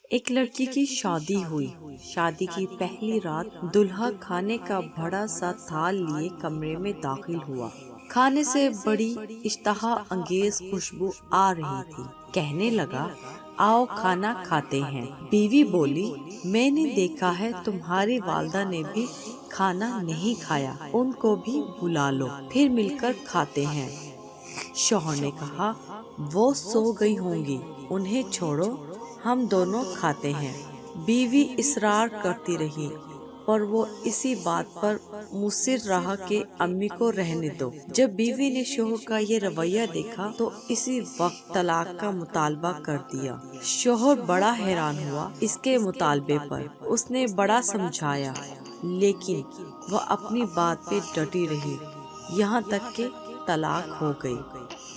ایک لڑکی کی شادی ہوئی۔ شادی کی پہلی رات دلہا کھانے کا بڑا سا تھال لیے کمرے میں داخل ہوا۔ کھانے سے بڑی اشتہا انگیز خوشبو آ رہی تھی۔ کہنے لگا، آؤ کھانا کھاتے ہیں۔ بیوی بولی، میں نے دیکھا ہے تمہاری والدہ نے بھی کھانا نہیں کھایا، ان کو بھی بلا لو، پھر مل کر کھاتے ہیں۔ شوہر نے کہا، وہ سو گئی ہوں گی، انہیں چھوڑو، ہم دونوں کھاتے ہیں۔ بیوی اصرار کرتی رہی، پر وہ اسی بات پر مصر رہا کہ امی کو رہنے دو۔ جب بیوی نے شوہر کا یہ رویہ دیکھا تو اسی وقت طلاق کا مطالبہ کر دیا۔ شوہر بڑا حیران ہوا اس کے مطالبے پر۔ اس نے بڑا سمجھایا، لیکن وہ اپنی بات پہ ڈٹی رہی، یہاں تک کہ طلاق ہو گئی۔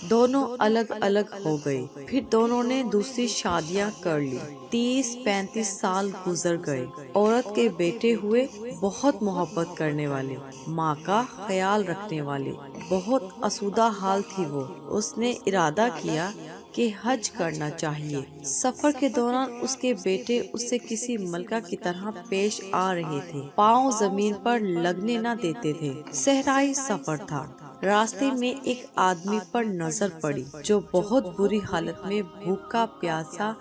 دونوں الگ الگ ہو گئے۔ پھر دونوں نے دوسری شادیاں کر لی۔ 30-35 سال گزر گئے۔ عورت کے بیٹے ہوئے، بہت محبت کرنے والے، ماں کا خیال رکھنے والے، بہت آسودہ حال تھی وہ۔ اس نے ارادہ کیا کہ حج کرنا چاہیے۔ سفر کے دوران اس کے بیٹے اس سے کسی ملکہ کی طرح پیش آ رہے تھے، پاؤں زمین پر لگنے نہ دیتے تھے۔ صحرائی سفر تھا۔ راستے میں ایک آدمی پر نظر پڑی جو بہت بری حالت میں بھوکا پیاسا،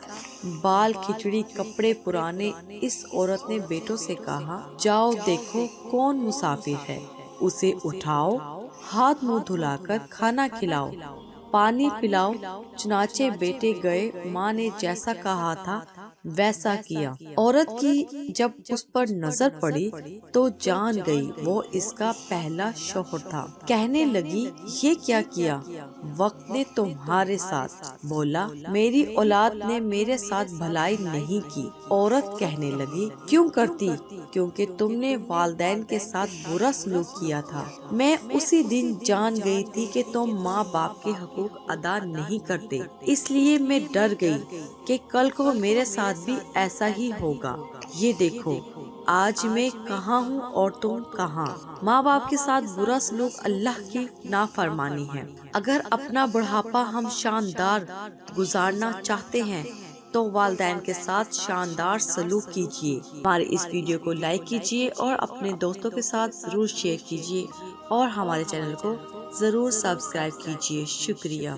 بال کھچڑی، کپڑے پرانے۔ اس عورت نے بیٹوں سے کہا، جاؤ دیکھو کون مسافر ہے، اسے اٹھاؤ، ہاتھ منہ دھلا کر کھانا کھلاؤ، پانی پلاؤ۔ چنانچہ بیٹے گئے، ماں نے جیسا کہا تھا ویسا کیا۔ عورت کی جب اس پر نظر پڑی تو جان گئی وہ اس کا پہلا شوہر تھا۔ کہنے لگی، یہ کیا کیا وقت نے تمہارے ساتھ؟ بولا، میری اولاد نے میرے ساتھ بھلائی نہیں کی۔ عورت کہنے لگی، کیوں کرتی؟ کیونکہ تم نے والدین کے ساتھ برا سلوک کیا تھا۔ میں اسی دن جان گئی تھی کہ تم ماں باپ کے حقوق ادا نہیں کرتے، اس لیے میں ڈر گئی کہ کل کو میرے ساتھ بھی ایسا ہی ہوگا۔ یہ دیکھو، آج میں کہاں ہوں اور تم کہاں۔ ماں باپ کے ساتھ برا سلوک اللہ کی نافرمانی ہے۔ اگر اپنا بڑھاپا ہم شاندار گزارنا چاہتے ہیں تو والدین کے ساتھ شاندار سلوک کیجیے۔ ہمارے اس ویڈیو کو لائک کیجیے اور اپنے دوستوں کے ساتھ ضرور شیئر کیجیے اور ہمارے چینل کو ضرور سبسکرائب کیجیے۔ شکریہ۔